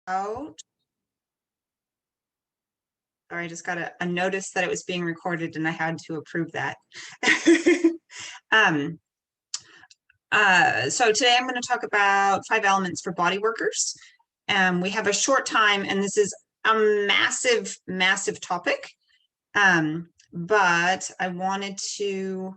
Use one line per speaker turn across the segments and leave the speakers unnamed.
out. Sorry, I just got a notice that it was being recorded and I had to approve that. So today I'm going to talk about 5 elements for body workers. We have a short time and this is a massive, massive topic. But I wanted to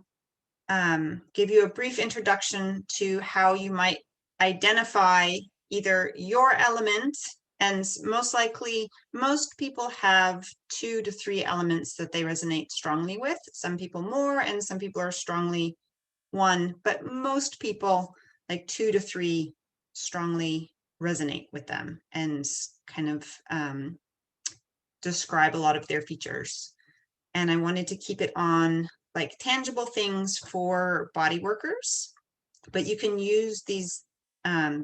give you a brief introduction to how you might identify either your element, and most likely most people have 2 to 3 elements that they resonate strongly with. Some people more and some people are strongly 1, but most people like 2 to 3 strongly resonate with them and kind of describe a lot of their features. And I wanted to keep it on like tangible things for body workers, but you can use these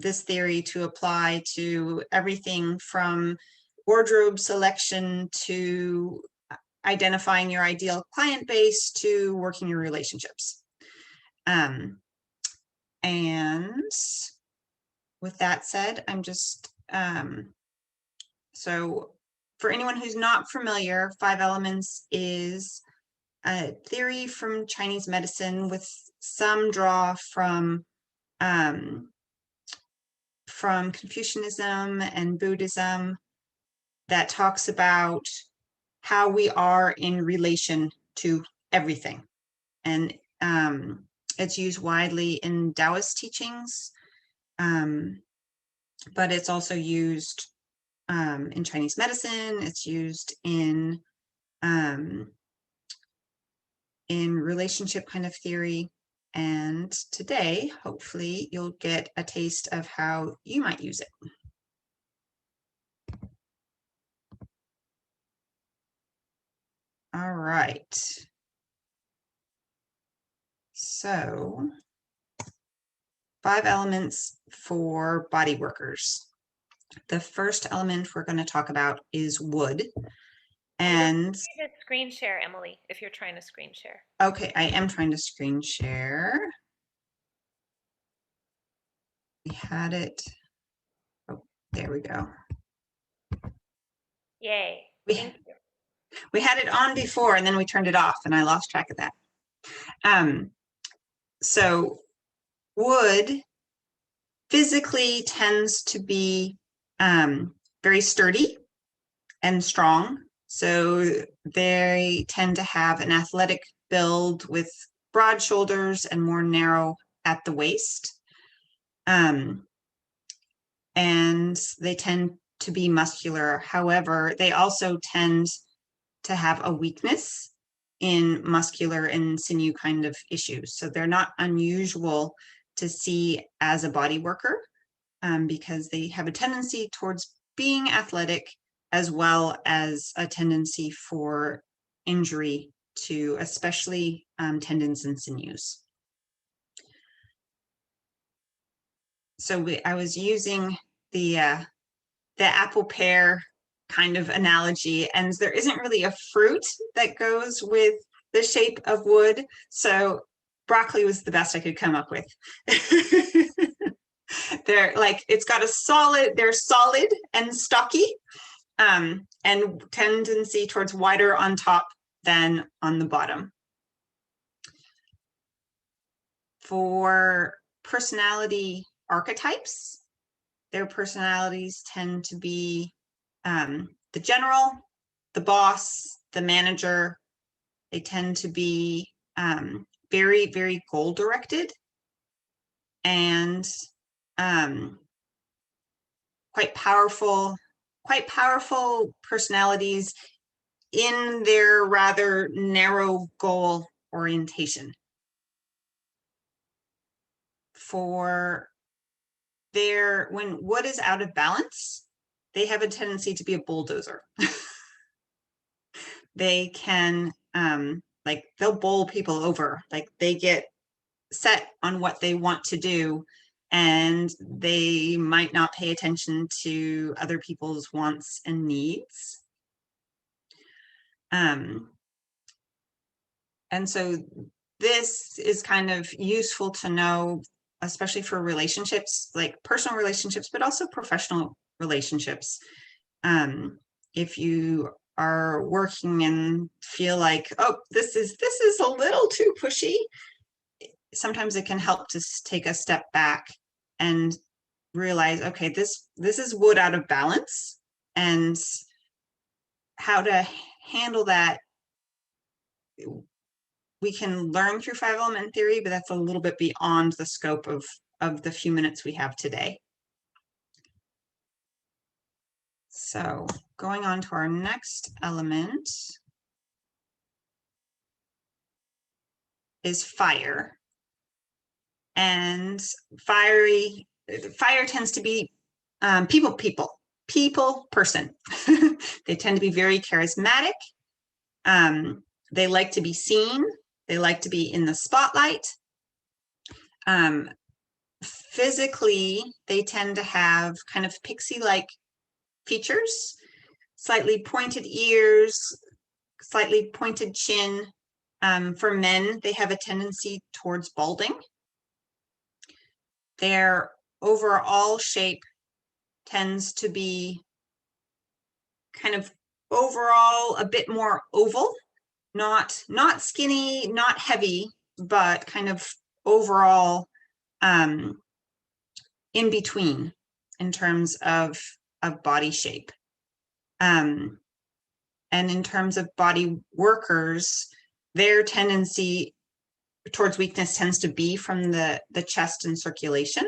this theory to apply to everything from wardrobe selection to identifying your ideal client base to working your relationships. And with that said, I'm just so for anyone who's not familiar, 5 elements is a theory from Chinese medicine with some draw from Confucianism and Buddhism that talks about how we are in relation to everything. And it's used widely in Taoist teachings, but it's also used in Chinese medicine. It's used in relationship kind of theory. And today, hopefully, you'll get a taste of how you might use it. All right. So 5 elements for body workers. The first element we're going to talk about is wood. And
screen share, Emily, if you're trying to screen share.
Okay, I am trying to screen share. We had it. Oh, there we go.
Yay.
Thank you. We had it on before and then we turned it off and I lost track of that. So wood physically tends to be very sturdy and strong. So they tend to have an athletic build with broad shoulders and more narrow at the waist. And they tend to be muscular. However, they also tend to have a weakness in muscular and sinew kind of issues. So they're not unusual to see as a body worker because they have a tendency towards being athletic as well as a tendency for injury to especially tendons and sinews. So I was using the apple pear kind of analogy, and there isn't really a fruit that goes with the shape of wood, so broccoli was the best I could come up with. They're like, it's got a solid, they're solid and stocky, and tendency towards wider on top than on the bottom. For personality archetypes, their personalities tend to be the general, the boss, the manager. They tend to be very, very goal-directed and quite powerful personalities in their rather narrow goal orientation. For when wood is out of balance, they have a tendency to be a bulldozer. They can like they'll bowl people over, like they get set on what they want to do and they might not pay attention to other people's wants and needs. And so this is kind of useful to know, especially for relationships, like personal relationships, but also professional relationships. If you are working and feel like, oh, this is a little too pushy, sometimes it can help to take a step back and realize, okay, this is wood out of balance, and how to handle that we can learn through 5-element theory, but that's a little bit beyond the scope of the few minutes we have today. So going on to our next element is fire. And fire tends to be people person. They tend to be very charismatic. They like to be seen. They like to be in the spotlight. Physically, they tend to have kind of pixie-like features, slightly pointed ears, slightly pointed chin. For men, they have a tendency towards balding. Their overall shape tends to be kind of overall a bit more oval, not skinny, not heavy, but kind of overall in between in terms of body shape. And in terms of body workers, their tendency towards weakness tends to be from the chest and circulation.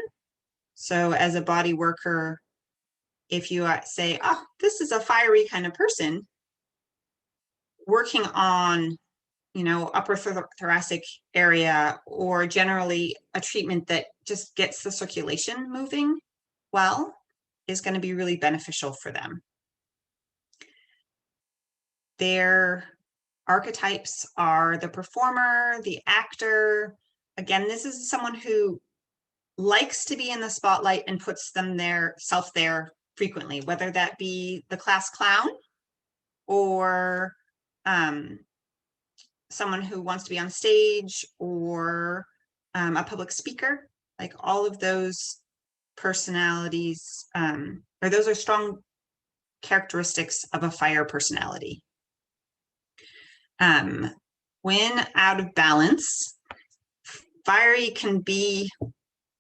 So as a body worker, if you say, oh, this is a fiery kind of person, working on, upper thoracic area, or generally a treatment that just gets the circulation moving well, is going to be really beneficial for them. Their archetypes are the performer, the actor. Again, this is someone who likes to be in the spotlight and puts self there frequently, whether that be the class clown or someone who wants to be on stage, or a public speaker. Like all of those personalities, or those are strong characteristics of a fire personality. When out of balance, fiery can be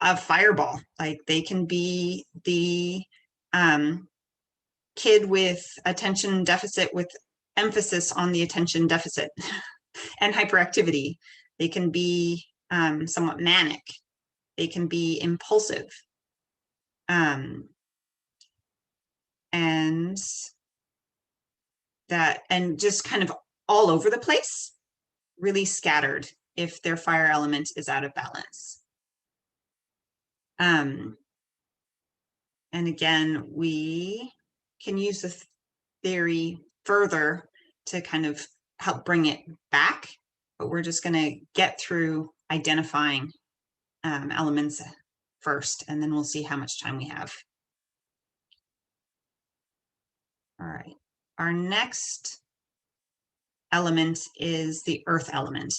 a fireball. Like they can be the kid with attention deficit, with emphasis on the attention deficit and hyperactivity. They can be somewhat manic. They can be impulsive. And just kind of all over the place, really scattered if their fire element is out of balance. And again, we can use the theory further to kind of help bring it back, but we're just going to get through identifying elements first, and then we'll see how much time we have. All right, our next element is the earth element.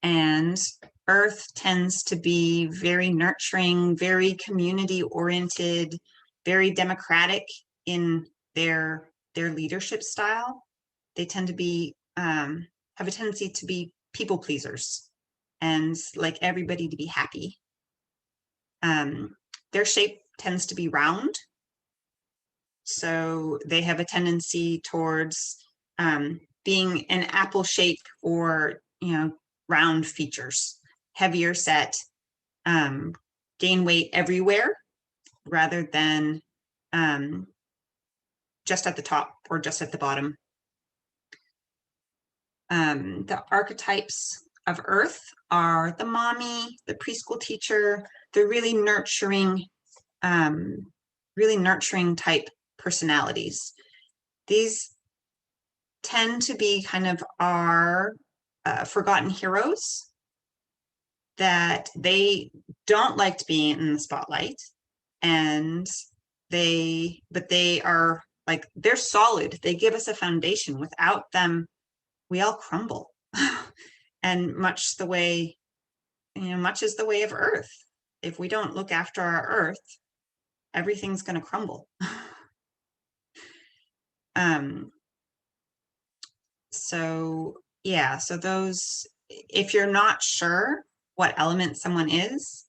And earth tends to be very nurturing, very community oriented, very democratic in their leadership style. They tend to be have a tendency to be people pleasers and like everybody to be happy. Their shape tends to be round, so they have a tendency towards being an apple shape, or round features, heavier set, gain weight everywhere rather than just at the top or just at the bottom. The archetypes of earth are the mommy, the preschool teacher, the really nurturing type personalities. These tend to be kind of our forgotten heroes, that they don't like to be in the spotlight, and but they are like, they're solid. They give us a foundation. Without them, we all crumble. And much is the way of earth. If we don't look after our earth, everything's going to crumble. So yeah, so those, if you're not sure what element someone is,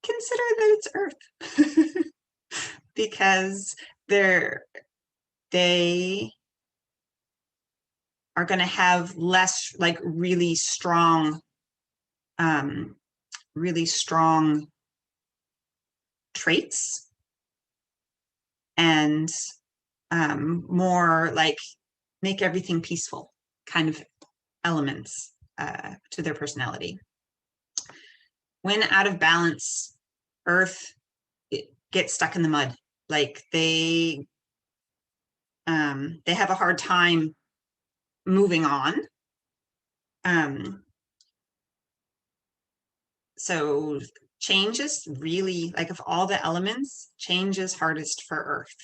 consider that it's earth. Because they are going to have less, like, really strong traits, and more like make everything peaceful kind of elements to their personality. When out of balance, earth gets stuck in the mud. Like they have a hard time moving on. So change is really, like, of all the elements, change is hardest for earth.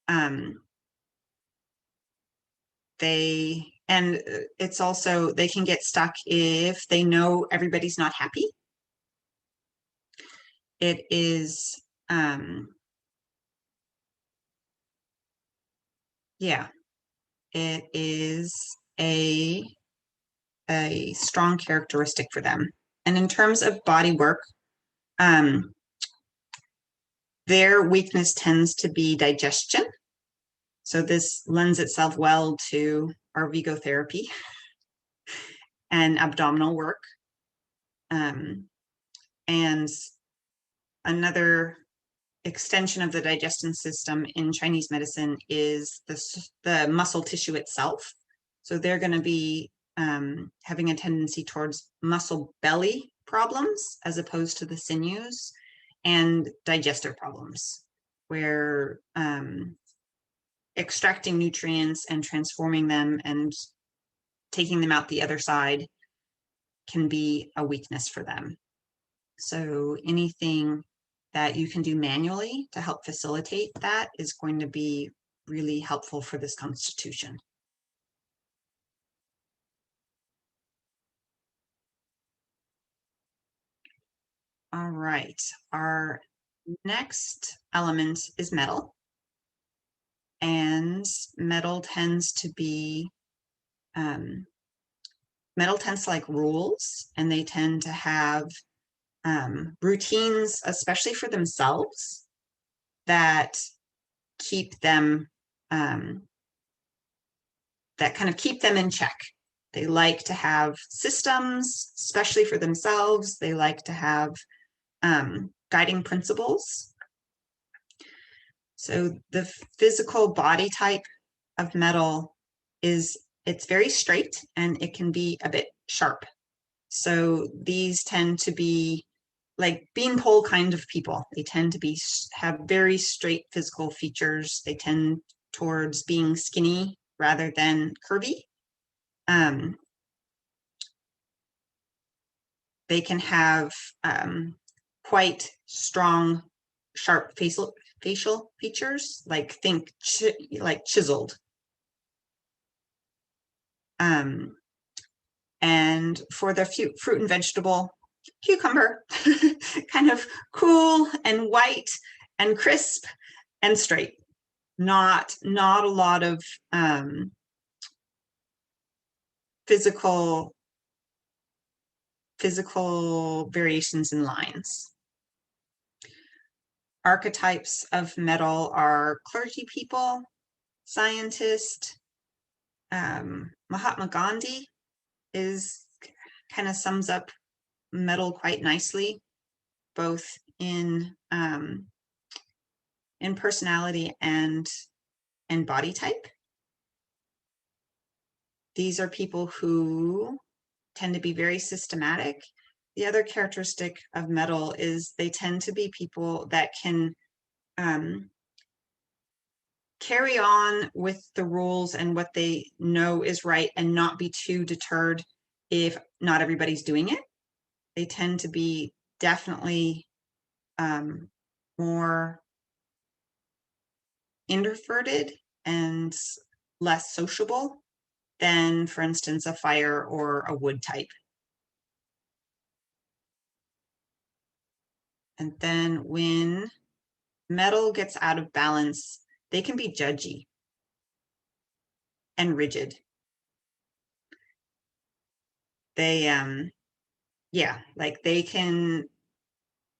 And it's also, they can get stuck if they know everybody's not happy. It is, yeah, it is a strong characteristic for them. And in terms of body work, their weakness tends to be digestion. So this lends itself well to our vigotherapy and abdominal work. And another extension of the digestion system in Chinese medicine is the muscle tissue itself. So they're going to be having a tendency towards muscle belly problems as opposed to the sinews, and digestive problems, where extracting nutrients and transforming them and taking them out the other side can be a weakness for them. So anything that you can do manually to help facilitate that is going to be really helpful for this constitution. All right, our next element is metal. And metal tends to like rules, and they tend to have routines, especially for themselves, that keep them, that kind of keep them in check. They like to have systems, especially for themselves. They like to have guiding principles. So the physical body type of metal is, it's very straight and it can be a bit sharp. So these tend to be like beanpole kind of people. They tend to have very straight physical features. They tend towards being skinny rather than curvy. They can have quite strong, sharp facial features, like think like chiseled. And for the fruit and vegetable, cucumber, kind of cool and white and crisp and straight. Not a lot of physical variations in lines. Archetypes of metal are clergy people, scientist. Mahatma Gandhi kind of sums up metal quite nicely, both in personality and body type. These are people who tend to be very systematic. The other characteristic of metal is they tend to be people that can carry on with the rules and what they know is right and not be too deterred if not everybody's doing it. They tend to be definitely more introverted and less sociable than, for instance, a fire or a wood type. And then when metal gets out of balance, they can be judgy and rigid. They, yeah, like they can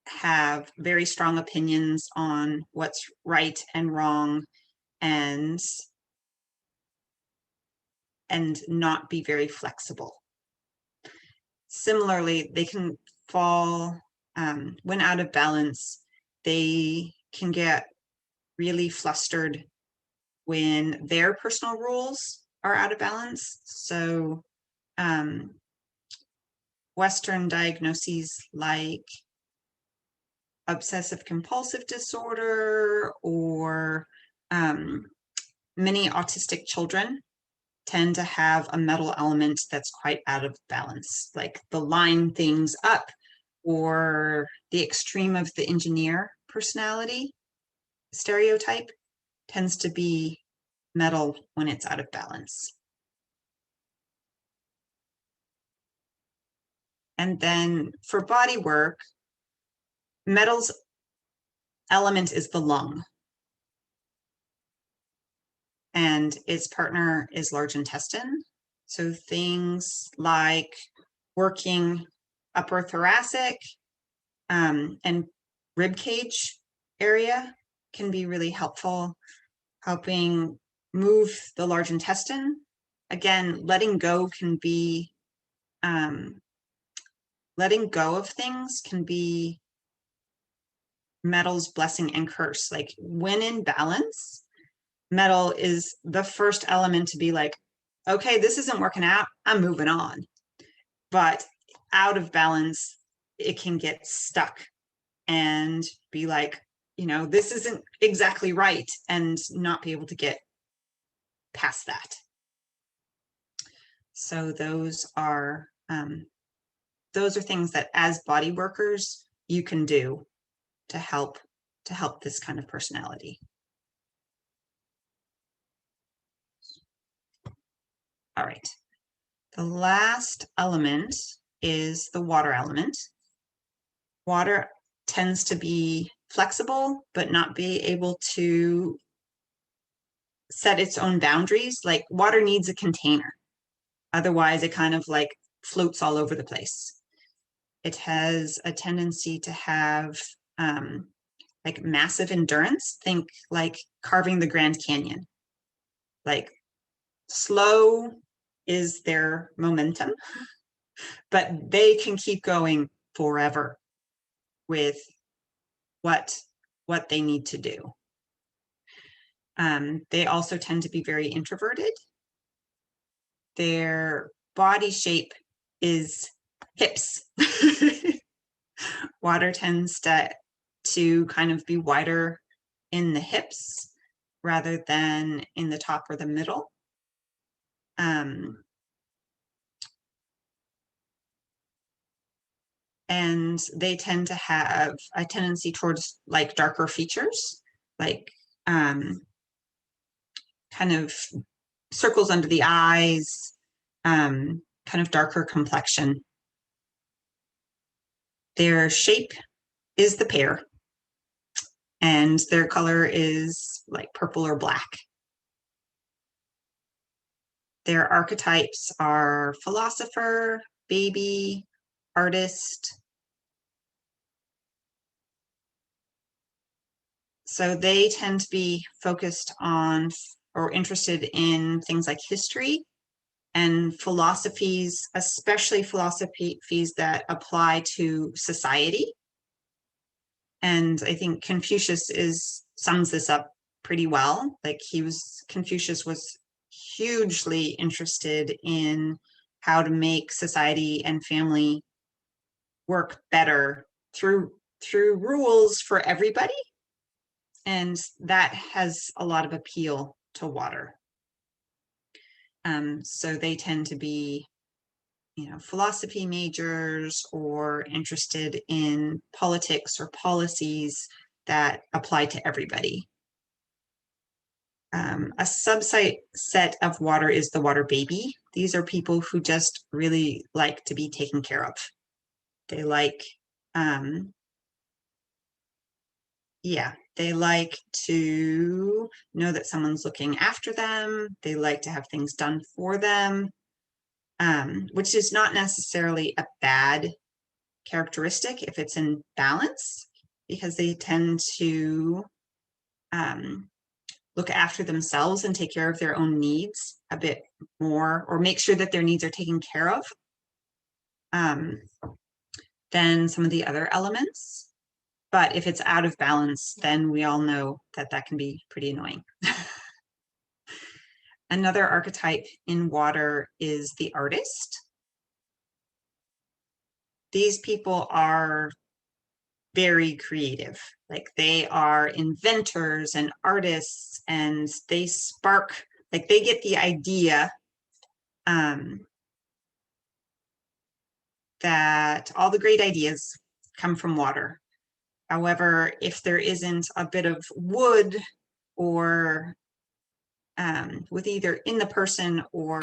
have very strong opinions on what's right and wrong, and not be very flexible. Similarly, they can fall, when out of balance, they can get really flustered when their personal rules are out of balance. So Western diagnoses like obsessive compulsive disorder or many autistic children tend to have a metal element that's quite out of balance, like the line things up, or the extreme of the engineer personality stereotype tends to be metal when it's out of balance. And then for body work, metal's element is the lung, and its partner is large intestine. So things like working upper thoracic and rib cage area can be really helpful, helping move the large intestine. Again, letting go of things can be metal's blessing and curse. Like when in balance, metal is the first element to be like, okay, this isn't working out, I'm moving on. But out of balance, it can get stuck and be like, this isn't exactly right, and not be able to get past that. So those are things that as body workers you can do to help this kind of personality. All right. The last element is the water element. Water tends to be flexible, but not be able to set its own boundaries. Like water needs a container. Otherwise, it kind of like floats all over the place. It has a tendency to have like massive endurance. Think like carving the Grand Canyon. Like slow is their momentum, but they can keep going forever with what they need to do. They also tend to be very introverted. Their body shape is hips. Water tends to kind of be wider in the hips rather than in the top or the middle. And they tend to have a tendency towards like darker features, like kind of circles under the eyes, kind of darker complexion. Their shape is the pear, and their color is like purple or black. Their archetypes are philosopher, baby, artist. So they tend to be focused on or interested in things like history and philosophies, especially philosophies that apply to society. And I think Confucius sums this up pretty well. Like Confucius was hugely interested in how to make society and family work better through rules for everybody. And that has a lot of appeal to water. So they tend to be, philosophy majors or interested in politics or policies that apply to everybody. A subset of water is the water baby. These are people who just really like to be taken care of. They like Yeah, they like to know that someone's looking after them. They like to have things done for them, which is not necessarily a bad characteristic if it's in balance, because they tend to look after themselves and take care of their own needs a bit more, or make sure that their needs are taken care of, than some of the other elements. But if it's out of balance, then we all know that that can be pretty annoying. Another archetype in water is the artist. These people are very creative. Like, they are inventors and artists, and they spark, like, they get the idea that all the great ideas come from water. However, if there isn't a bit of wood, or with either in the person or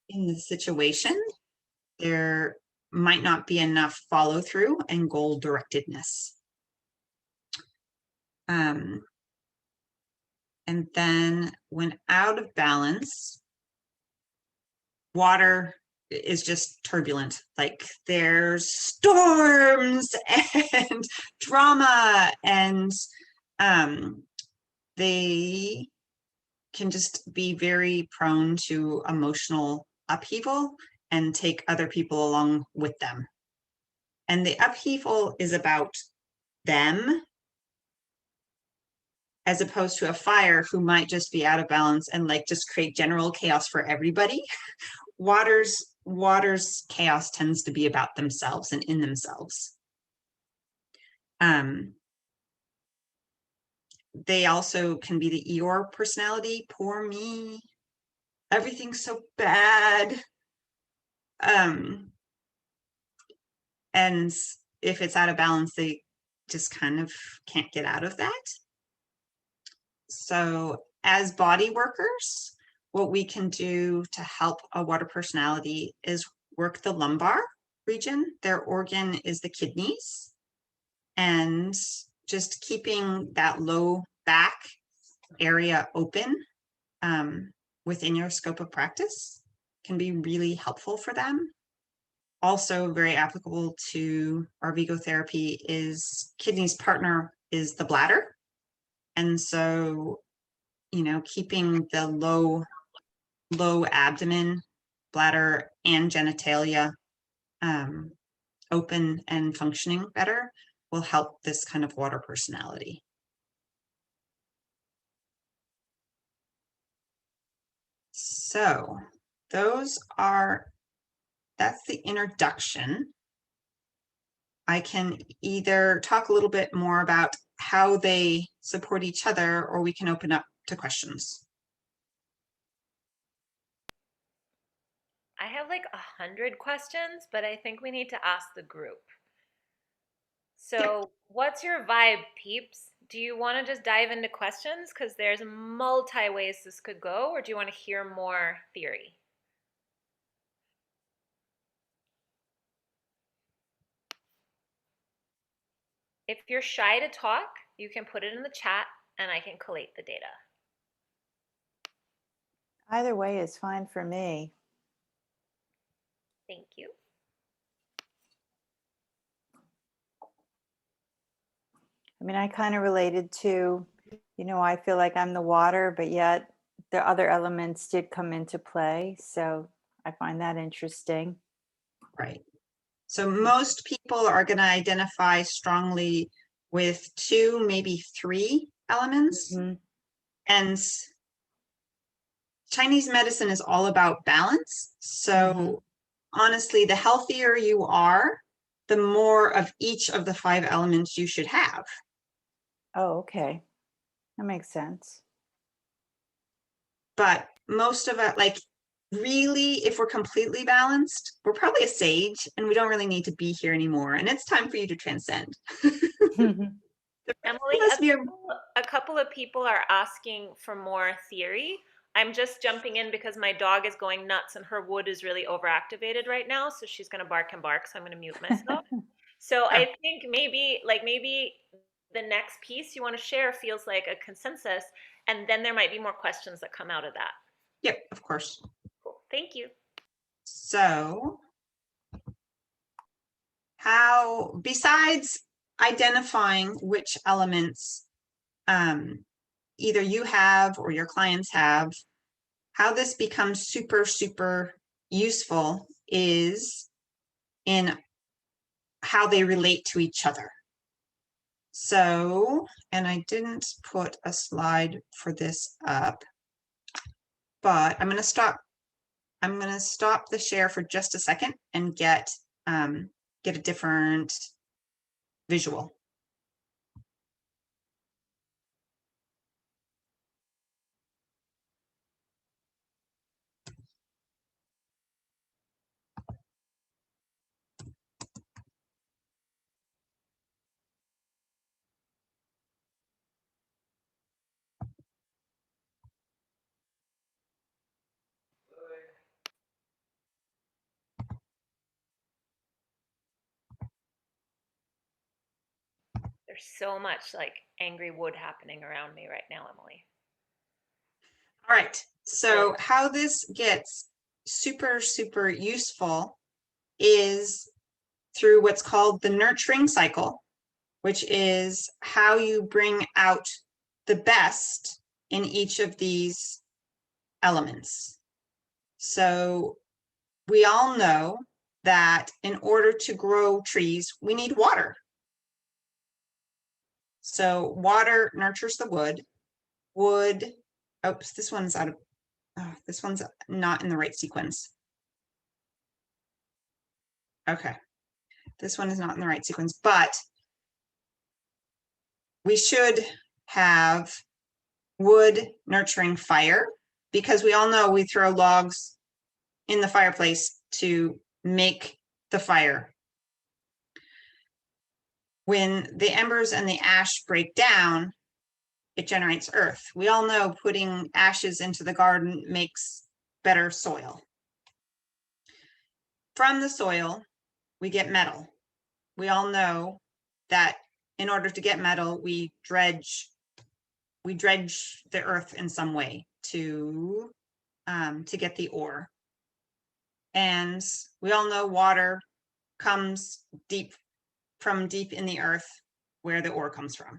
in the situation, there might not be enough follow through and goal directedness. And then when out of balance, water is just turbulent. Like, there's storms and drama, and they can just be very prone to emotional upheaval and take other people along with them. And the upheaval is about them, as opposed to a fire who might just be out of balance and like just create general chaos for everybody. Water's chaos tends to be about themselves and in themselves. They also can be the Eeyore personality. Poor me, everything's so bad. And if it's out of balance, they just kind of can't get out of that. So as body workers, what we can do to help a water personality is work the lumbar region. Their organ is the kidneys, and just keeping that low back area open within your scope of practice can be really helpful for them. Also very applicable to our Vigo therapy is kidney's partner is the bladder. And so, keeping the low abdomen, bladder, and genitalia open and functioning better will help this kind of water personality. So that's the introduction. I can either talk a little bit more about how they support each other, or we can open up to questions.
I have like 100 questions, but I think we need to ask the group. So, what's your vibe, peeps? Do you want to just dive into questions? Because there's multi ways this could go, or do you want to hear more theory? If you're shy to talk, you can put it in the chat and I can collate the data.
Either way is fine for me.
Thank you.
I mean, I kind of related to, I feel like I'm the water, but yet the other elements did come into play. So I find that interesting.
Right. So most people are going to identify strongly with 2, maybe 3 elements.
Mm-hmm.
And Chinese medicine is all about balance. So honestly, the healthier you are, the more of each of the 5 elements you should have.
Oh, okay. That makes sense.
But most of it, like, really, if we're completely balanced, we're probably a sage and we don't really need to be here anymore. And it's time for you to transcend.
Emily, a couple of people are asking for more theory. I'm just jumping in because my dog is going nuts and her wood is really overactivated right now. So she's going to bark and bark. So I'm going to mute myself. So I think maybe the next piece you want to share feels like a consensus, and then there might be more questions that come out of that.
Yep, of course.
Cool. Thank you.
So how, besides identifying which elements either you have or your clients have, how this becomes super, super useful is in how they relate to each other. So, and I didn't put a slide for this up, but I'm going to stop the share for just a second and get a different visual.
There's so much like angry wood happening around me right now, Emily.
All right, so how this gets super, super useful is through what's called the nurturing cycle, which is how you bring out the best in each of these elements. So we all know that in order to grow trees, we need water. So water nurtures the wood. Wood, oops, this one's out of, this one's not in the right sequence. Okay, this one is not in the right sequence, but we should have wood nurturing fire, because we all know we throw logs in the fireplace to make the fire. When the embers and the ash break down, it generates earth. We all know putting ashes into the garden makes better soil. From the soil, we get metal. We all know that in order to get metal, we dredge the earth in some way to get the ore. And we all know water comes from deep in the earth where the ore comes from.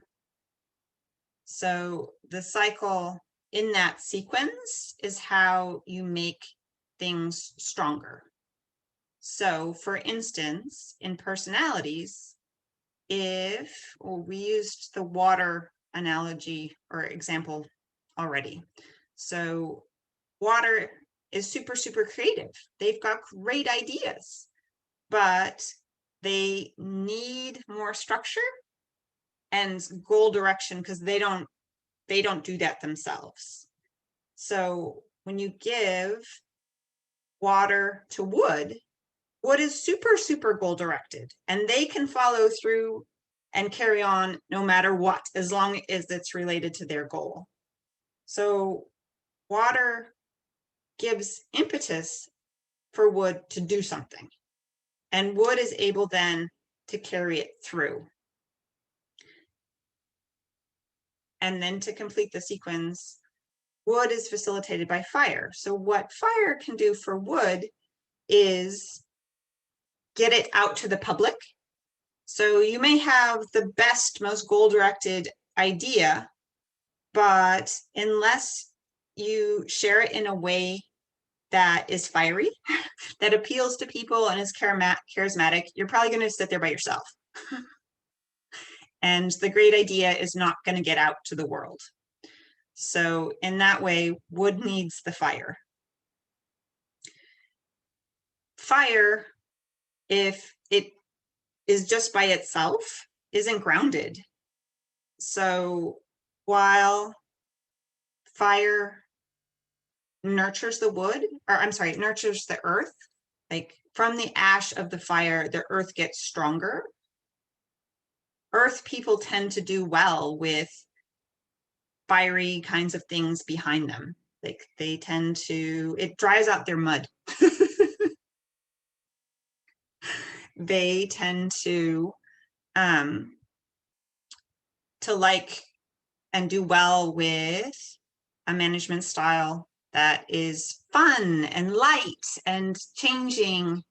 So the cycle in that sequence is how you make things stronger. So for instance, in personalities, if we used the water analogy or example already. So water is super, super creative. They've got great ideas, but they need more structure and goal direction because they don't do that themselves. So when you give water to wood, wood is super, super goal directed, and they can follow through and carry on no matter what, as long as it's related to their goal. So water gives impetus for wood to do something, and wood is able then to carry it through. And then to complete the sequence, wood is facilitated by fire. So what fire can do for wood is get it out to the public. So you may have the best, most goal-directed idea, but unless you share it in a way that is fiery, that appeals to people and is charismatic, you're probably going to sit there by yourself. And the great idea is not going to get out to the world. So in that way, wood needs the fire. Fire, if it is just by itself, isn't grounded. So while fire nurtures the wood, or I'm sorry, nurtures the earth, like from the ash of the fire, the earth gets stronger. Earth people tend to do well with fiery kinds of things behind them. Like they tend to, it dries out their mud. They tend to to like and do well with a management style that is fun and light and changing,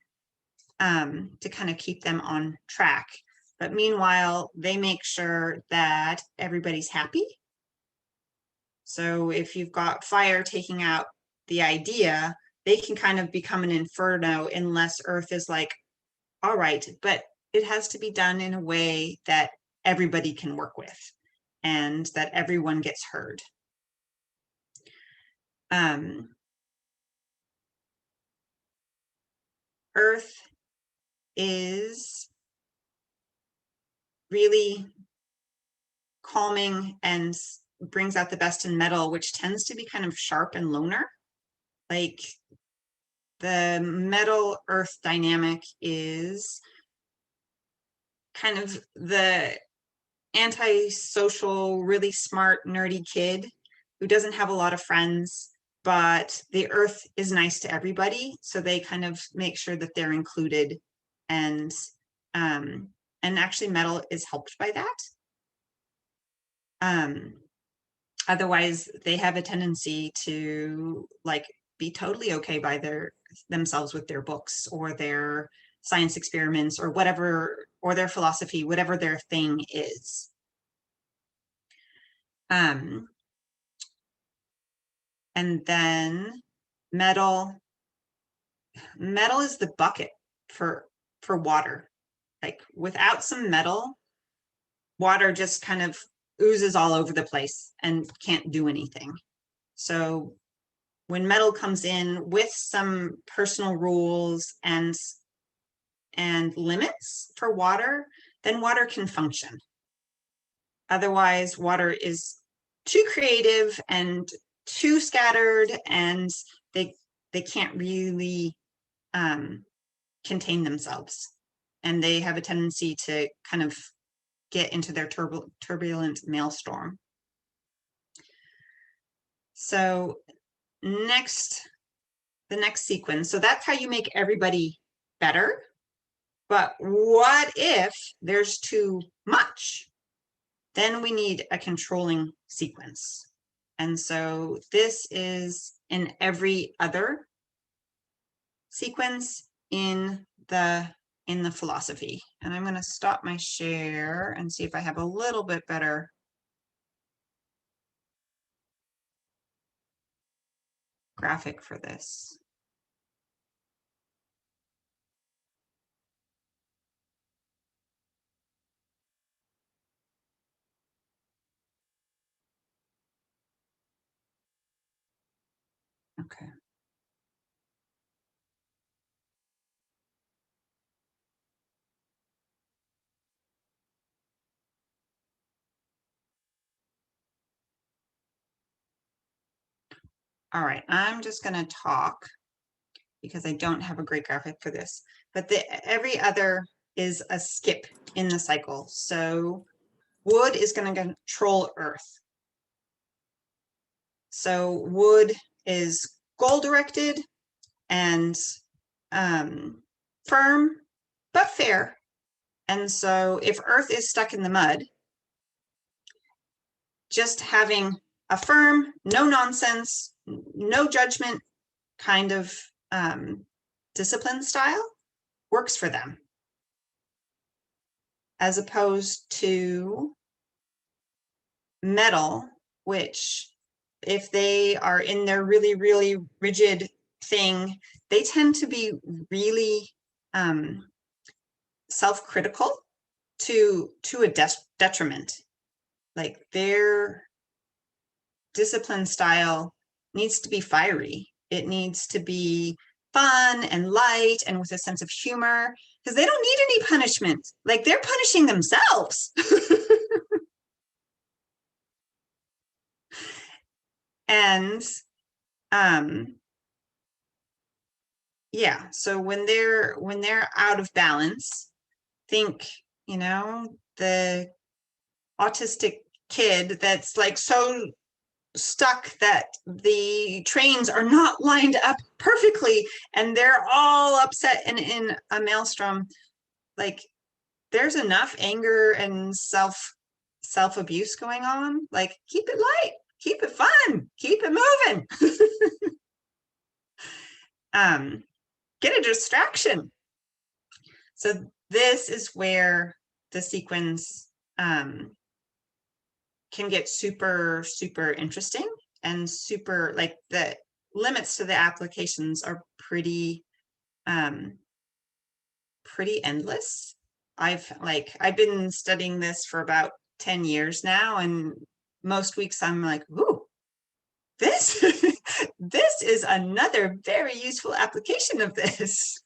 to kind of keep them on track. But meanwhile, they make sure that everybody's happy. So if you've got fire taking out the idea, they can kind of become an inferno unless Earth is like, all right, but it has to be done in a way that everybody can work with and that everyone gets heard. Earth is really calming and brings out the best in metal, which tends to be kind of sharp and loner. Like the metal earth dynamic is kind of the antisocial, really smart, nerdy kid who doesn't have a lot of friends, but the earth is nice to everybody. So they kind of make sure that they're included, and actually metal is helped by that. Otherwise they have a tendency to like be totally okay by themselves with their books or their science experiments or whatever, or their philosophy, whatever their thing is. And then metal is the bucket for water. Like without some metal, water just kind of oozes all over the place and can't do anything. So when metal comes in with some personal rules and limits for water, then water can function. Otherwise, water is too creative and too scattered, and they can't really contain themselves, and they have a tendency to kind of get into their turbulent maelstrom. So the next sequence, so that's how you make everybody better. But what if there's too much? Then we need a controlling sequence. And so this is in every other sequence in the philosophy. And I'm going to stop my share and see if I have a little bit better graphic for this. Okay. All right, I'm just going to talk because I don't have a great graphic for this, but every other is a skip in the cycle. So wood is going to control earth. So wood is goal directed and firm, but fair. And so if earth is stuck in the mud, just having a firm, no nonsense, no judgment kind of discipline style works for them, as opposed to metal, which if they are in their really, really rigid thing, they tend to be really self-critical to a detriment. Like their discipline style needs to be fiery. It needs to be fun and light and with a sense of humor, because they don't need any punishment. Like they're punishing themselves. And yeah, so when they're out of balance, think, the autistic kid that's like so stuck that the trains are not lined up perfectly and they're all upset and in a maelstrom. Like there's enough anger and self-abuse going on. Like, keep it light, keep it fun, keep it moving. Get a distraction. So this is where the sequence can get super, super interesting and super, like, the limits to the applications are pretty endless. I've been studying this for about 10 years now, and most weeks I'm like, ooh, this this is another very useful application of this.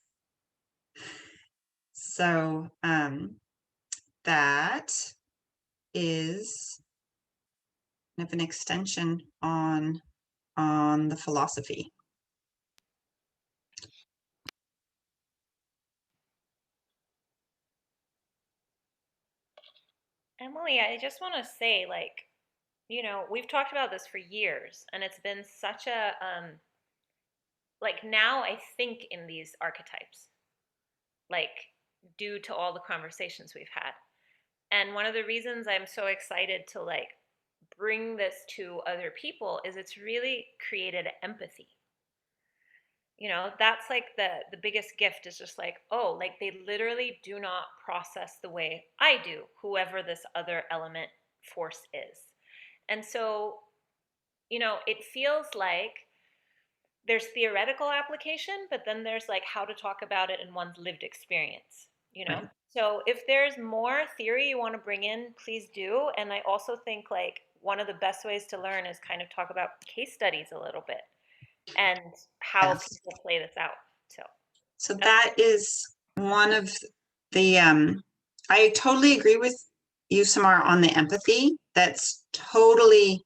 So that is kind of an extension on the philosophy.
Emily, I just want to say, like, we've talked about this for years, and it's been such a, like, now I think in these archetypes, like, due to all the conversations we've had. And one of the reasons I'm so excited to, like, bring this to other people is it's really created empathy. That's like the biggest gift, is just like, oh, like, they literally do not process the way I do, whoever this other element force is. And so, it feels like there's theoretical application, but then there's, like, how to talk about it in one's lived experience.
Right.
So if there's more theory you want to bring in, please do. And I also think, like, one of the best ways to learn is kind of talk about case studies a little bit and how
Yes.
people play this out.
So that is one of the I totally agree with you, Samar, on the empathy. That's totally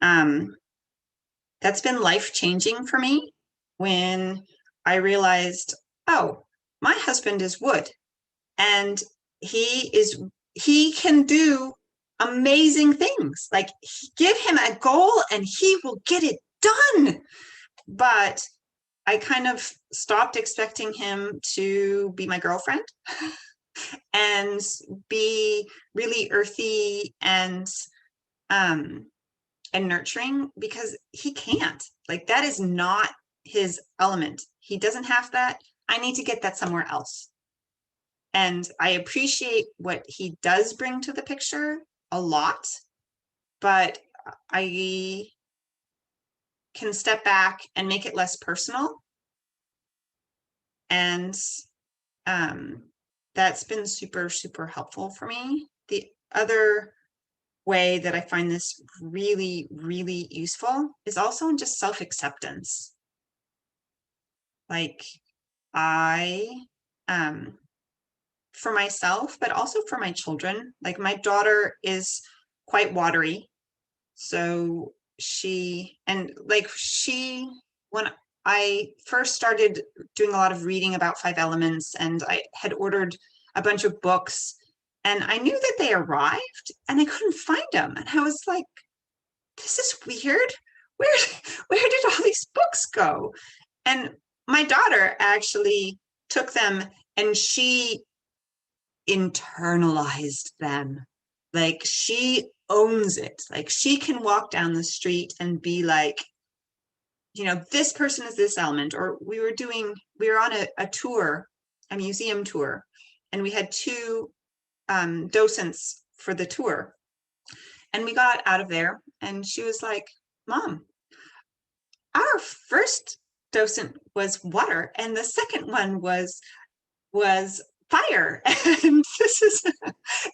that's been life-changing for me when I realized, oh, my husband is wood, and he can do amazing things. Like, give him a goal and he will get it done. But I kind of stopped expecting him to be my girlfriend and be really earthy and nurturing, because he can't. Like, that is not his element. He doesn't have that. I need to get that somewhere else. And I appreciate what he does bring to the picture a lot, but I can step back and make it less personal. And that's been super, super helpful for me. The other way that I find this really, really useful is also in just self-acceptance. Like, I, for myself, but also for my children, like, my daughter is quite watery. So when I first started doing a lot of reading about 5 elements, and I had ordered a bunch of books, and I knew that they arrived and I couldn't find them. And I was like, this is weird. Where did all these books go? And my daughter actually took them and she internalized them. Like, she owns it. Like, she can walk down the street and be like, this person is this element. Or we were on a tour, a museum tour, and we had 2 docents for the tour. And we got out of there and she was like, Mom, our first docent was water and the second one was fire. And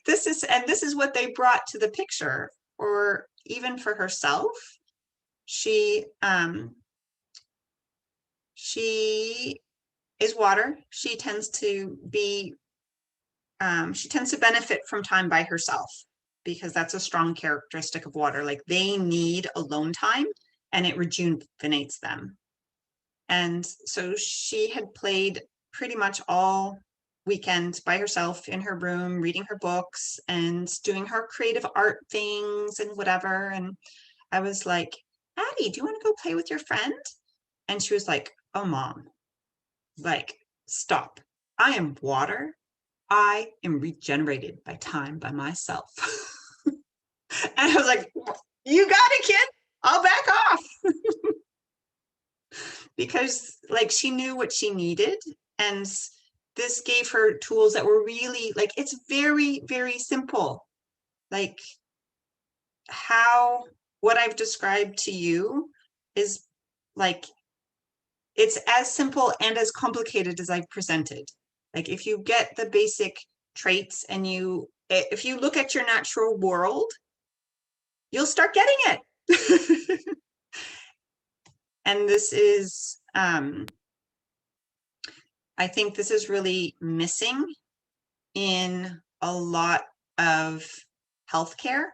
this is what they brought to the picture. Or even for herself, she is water. She tends to benefit from time by herself, because that's a strong characteristic of water. Like, they need alone time and it rejuvenates them. And so she had played pretty much all weekend by herself in her room, reading her books and doing her creative art things and whatever. And I was like, Addie, do you want to go play with your friend? And she was like, oh, Mom, like, stop. I am water. I am regenerated by time by myself. And I was like, you got it, kid. I'll back off. Because like she knew what she needed. And this gave her tools that were really like, it's very, very simple. Like what I've described to you is like, it's as simple and as complicated as I've presented. Like if you get the basic traits and if you look at your natural world, you'll start getting it. And this is, I think this is really missing in a lot of healthcare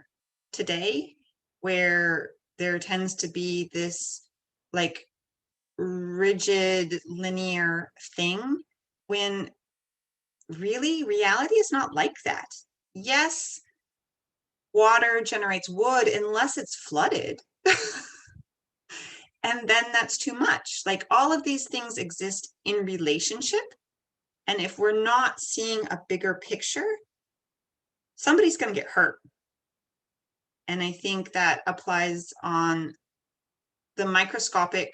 today, where there tends to be this like rigid linear thing, when really reality is not like that. Yes, water generates wood unless it's flooded. And then that's too much. Like all of these things exist in relationship. And if we're not seeing a bigger picture, somebody's going to get hurt. And I think that applies on the microscopic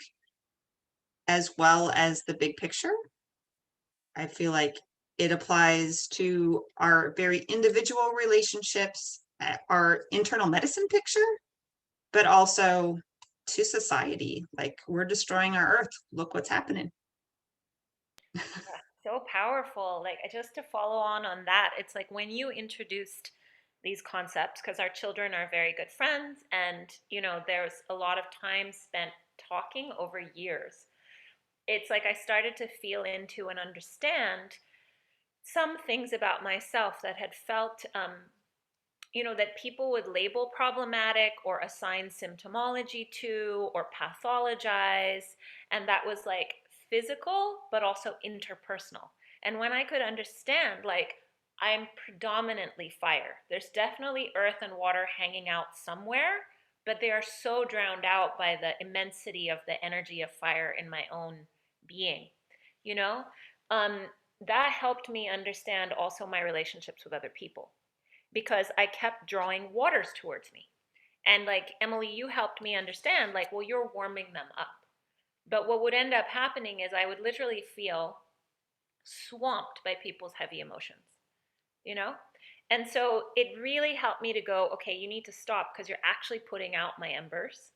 as well as the big picture. I feel like it applies to our very individual relationships, our internal medicine picture, but also to society. Like we're destroying our earth. Look what's happening.
So powerful. Like just to follow on that, it's like when you introduced these concepts, because our children are very good friends, and there's a lot of time spent talking over years. It's like I started to feel into and understand some things about myself that had felt that people would label problematic or assign symptomology to or pathologize. And that was like physical, but also interpersonal. And when I could understand, like, I'm predominantly fire, there's definitely earth and water hanging out somewhere, but they are so drowned out by the immensity of the energy of fire in my own being, you know? Um, that helped me understand also my relationships with other people, because I kept drawing waters towards me. And like, Emily, you helped me understand, like, well, you're warming them up. But what would end up happening is I would literally feel swamped by people's heavy emotions, you know? And so it really helped me to go, okay, you need to stop, because you're actually putting out my embers,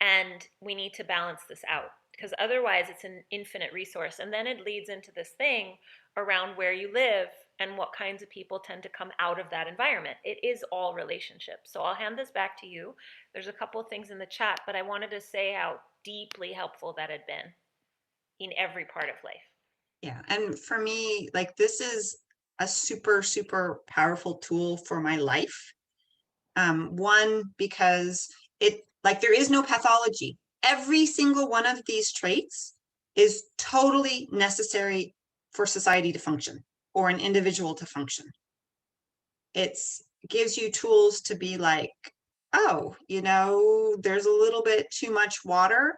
and we need to balance this out, because otherwise it's an infinite resource. And then it leads into this thing around where you live and what kinds of people tend to come out of that environment. It is all relationships. So I'll hand this back to you. There's a couple of things in the chat, but I wanted to say how deeply helpful that had been in every part of life.
Yeah. And for me, like this is a super, super powerful tool for my life. One, because there is no pathology. Every single one of these traits is totally necessary for society to function or an individual to function. It gives you tools to be like, oh, there's a little bit too much water.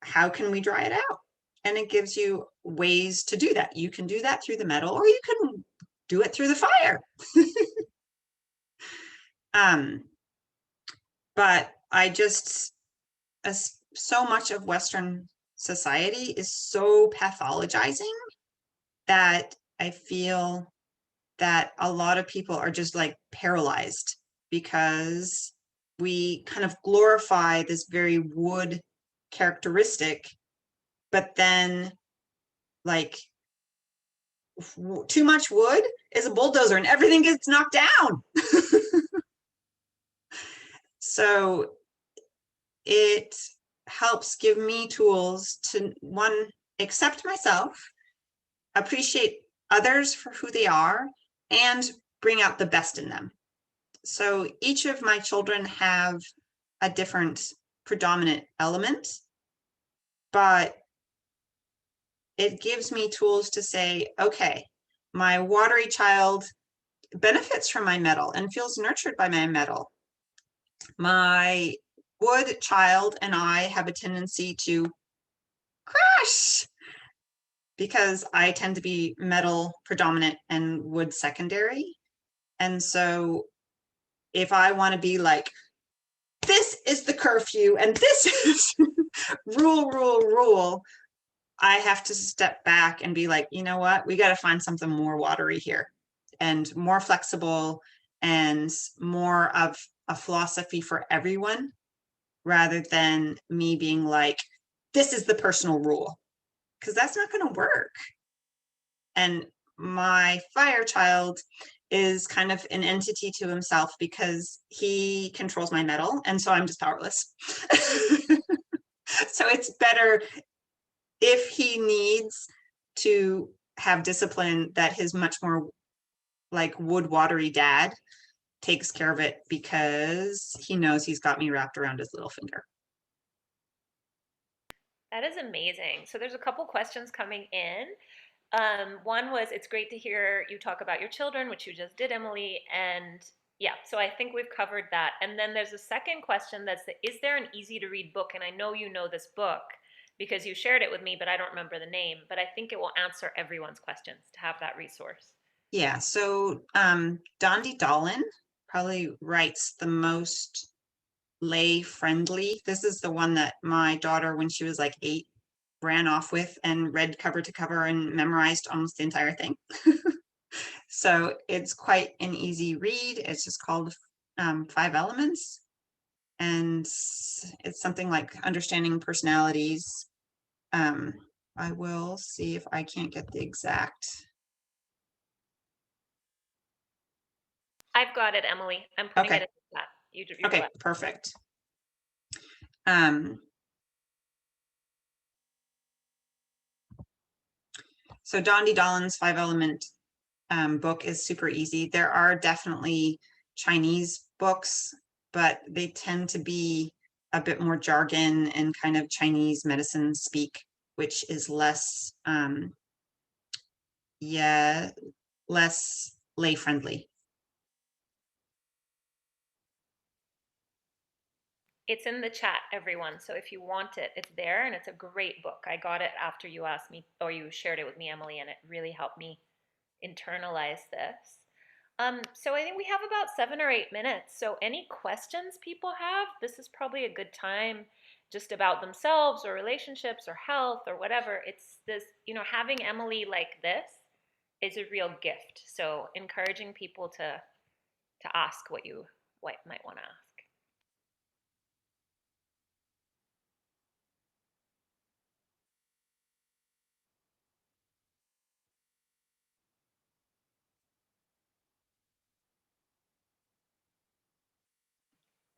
How can we dry it out? And it gives you ways to do that. You can do that through the metal, or you can do it through the fire. But I just, so much of Western society is so pathologizing that I feel that a lot of people are just like paralyzed, because we kind of glorify this very wood characteristic, but then like too much wood is a bulldozer and everything gets knocked down. So it helps give me tools to, one, accept myself, appreciate others for who they are, and bring out the best in them. So each of my children have a different predominant element, but it gives me tools to say, okay, my watery child benefits from my metal and feels nurtured by my metal. My wood child and I have a tendency to crash because I tend to be metal predominant and wood secondary. And so if I want to be like, this is the curfew and this is rule, I have to step back and be like, you know what, we got to find something more watery here and more flexible and more of a philosophy for everyone, rather than me being like, this is the personal rule, because that's not going to work. And my fire child is kind of an entity to himself because he controls my metal, and so I'm just powerless. So it's better if he needs to have discipline, that his much more like wood watery dad takes care of it, because he knows he's got me wrapped around his little finger.
That is amazing. So there's a couple questions coming in. One was, it's great to hear you talk about your children, which you just did, Emily. And yeah, so I think we've covered that. And then there's a second question that's, is there an easy to read book? And I know you know this book because you shared it with me, but I don't remember the name. But I think it will answer everyone's questions to have that resource.
Yeah, so Dondi Dolan probably writes the most lay friendly. This is the one that my daughter, when she was like 8, ran off with and read cover to cover and memorized almost the entire thing. So it's quite an easy read. It's just called 5 Elements. And it's something like understanding personalities. I will see if I can't get the exact.
I've got it, Emily. I'm putting
Okay.
it in the chat. You
Okay,
go.
perfect. So Dondi Dolan's 5 Element book is super easy. There are definitely Chinese books, but they tend to be a bit more jargon and kind of Chinese medicine speak, which is less, less lay friendly.
It's in the chat, everyone. So if you want it, it's there, and it's a great book. I got it after you asked me, or you shared it with me, Emily, and it really helped me internalize this. So I think we have about 7 or 8 minutes. So any questions people have, this is probably a good time, just about themselves or relationships or health or whatever. It's this, having Emily like this is a real gift. So encouraging people to ask what you might want to ask.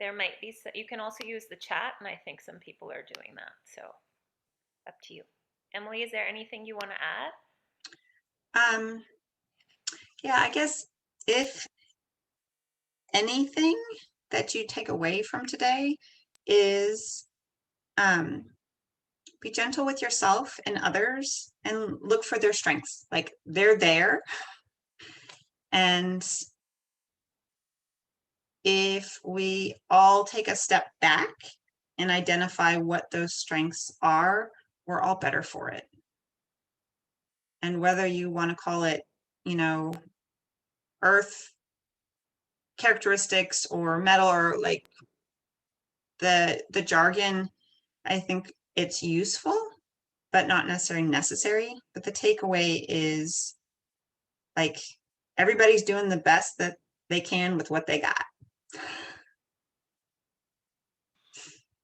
There might be, you can also use the chat, and I think some people are doing that. So up to you. Emily, is there anything you want to add?
Yeah, I guess if anything that you take away from today is be gentle with yourself and others and look for their strengths. Like, they're there. And if we all take a step back and identify what those strengths are, we're all better for it. And whether you want to call it, earth characteristics or metal, or like the jargon, I think it's useful, but not necessarily necessary. But the takeaway is, like, everybody's doing the best that they can with what they got.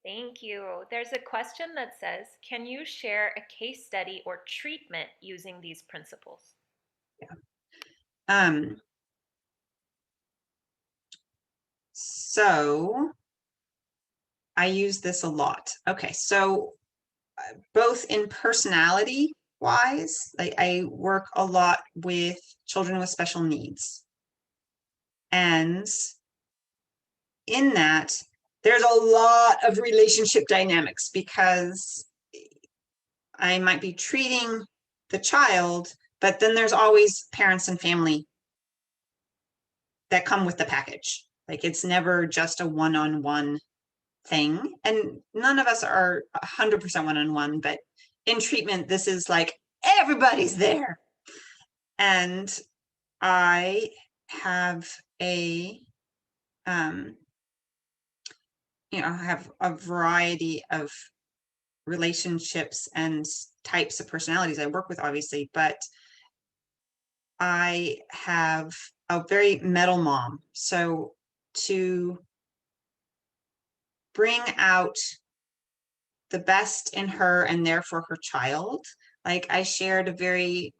Thank you. There's a question that says, can you share a case study or treatment using these principles?
Yeah. So I use this a lot. Okay, so both in personality wise, like, I work a lot with children with special needs. And in that, there's a lot of relationship dynamics, because I might be treating the child, but then there's always parents and family that come with the package. Like, it's never just a one-on-one thing. And none of us are 100% one-on-one, but in treatment, this is like everybody's there. And I have a have a variety of relationships and types of personalities I work with, obviously, but I have a very metal mom. So to bring out the best in her and therefore her child, like I shared a very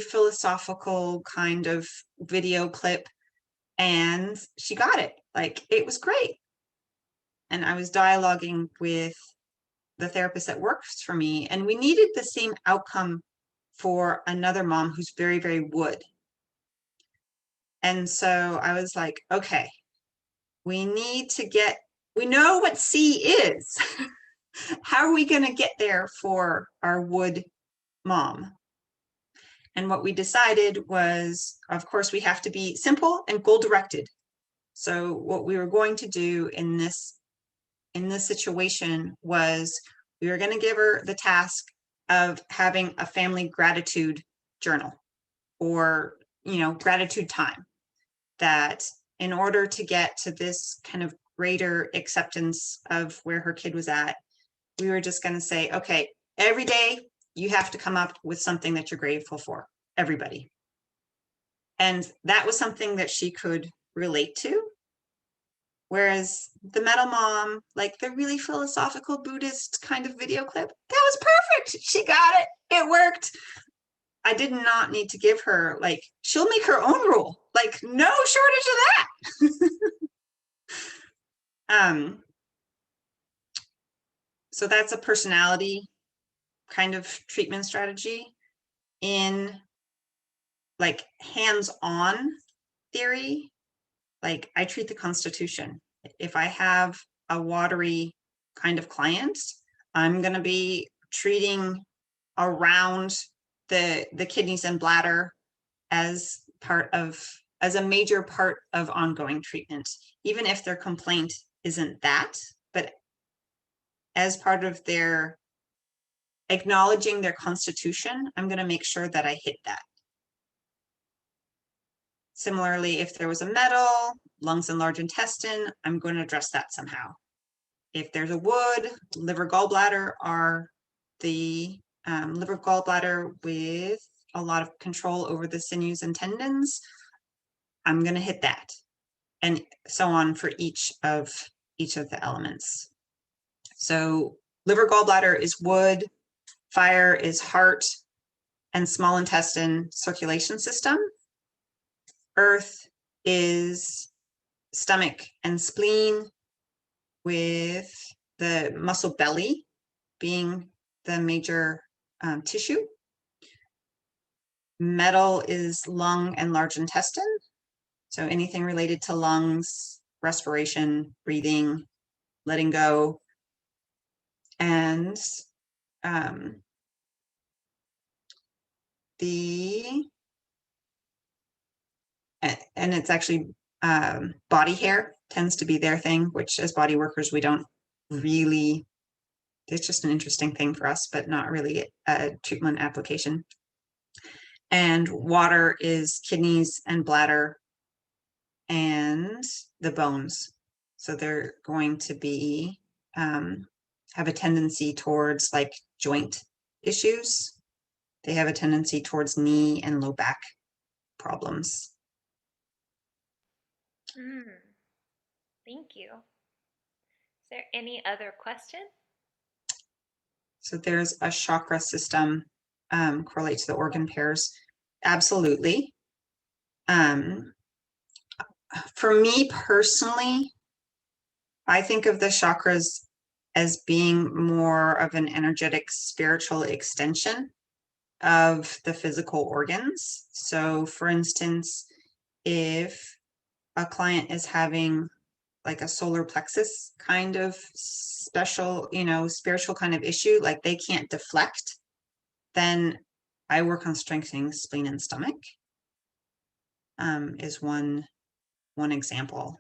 philosophical kind of video clip, and she got it. Like, it was great. And I was dialoguing with the therapist that works for me, and we needed the same outcome for another mom who's very, very wood. And so I was like, okay, we know what C is. How are we going to get there for our wood mom? And what we decided was, of course, we have to be simple and goal directed. So what we were going to do in this situation was we were going to give her the task of having a family gratitude journal, or gratitude time, that in order to get to this kind of greater acceptance of where her kid was at, we were just going to say, okay, every day you have to come up with something that you're grateful for, everybody. And that was something that she could relate to. Whereas the metal mom, like the really philosophical Buddhist kind of video clip, that was perfect. She got it. It worked. I did not need to give her, like, she'll make her own rule. Like, no shortage of that. So that's a personality kind of treatment strategy. In like hands-on theory, like I treat the Constitution. If I have a watery kind of client, I'm going to be treating around the kidneys and bladder as a major part of ongoing treatment, even if their complaint isn't that, but as part of their acknowledging their constitution, I'm going to make sure that I hit that. Similarly, if there was a metal, lungs and large intestine, I'm going to address that somehow. If there's a wood, liver, gallbladder are the liver, gallbladder with a lot of control over the sinews and tendons, I'm going to hit that, and so on for each of the elements. So liver, gallbladder is wood, fire is heart and small intestine circulation system. Earth is stomach and spleen, with the muscle belly being the major tissue. Metal is lung and large intestine. So anything related to lungs, respiration, breathing, letting go. And it's actually body hair tends to be their thing, which as body workers, we don't really, it's just an interesting thing for us, but not really a treatment application. And water is kidneys and bladder and the bones. So they're going to be, have a tendency towards like joint issues. They have a tendency towards knee and low back problems.
Thank you. Is there any other question?
So there's a chakra system correlate to the organ pairs. Absolutely. For me personally, I think of the chakras as being more of an energetic spiritual extension of the physical organs. So for instance, if a client is having like a solar plexus kind of special, spiritual kind of issue, like they can't deflect, then I work on strengthening spleen and stomach, is one example.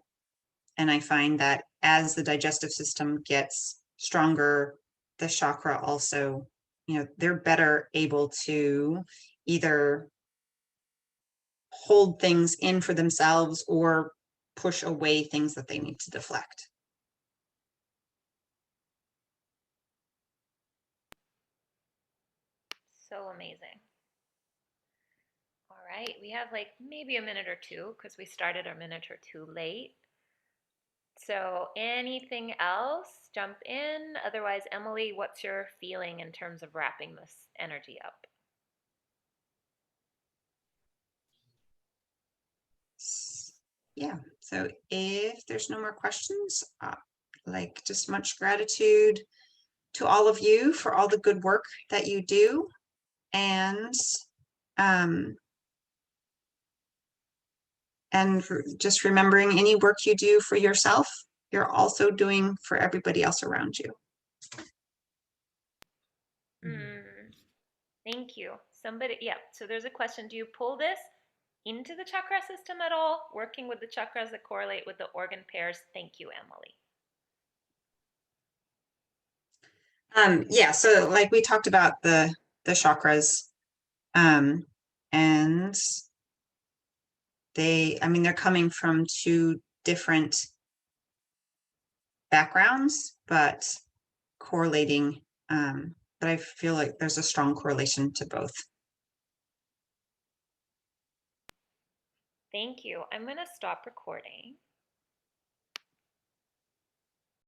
And I find that as the digestive system gets stronger, the chakra also, they're better able to either hold things in for themselves or push away things that they need to deflect.
So amazing. All right, we have like maybe a minute or two because we started a minute or two late. So anything else? Jump in. Otherwise, Emily, what's your feeling in terms of wrapping this energy up?
Yeah, so if there's no more questions, like just much gratitude to all of you for all the good work that you do, and just remembering any work you do for yourself, you're also doing for everybody else around you.
Thank you. Somebody, yeah, so there's a question. Do you pull this into the chakra system at all? Working with the chakras that correlate with the organ pairs? Thank you, Emily.
Yeah, so like we talked about the chakras, and they're coming from two different backgrounds, but correlating, but I feel like there's a strong correlation to both.
Thank you. I'm going to stop recording.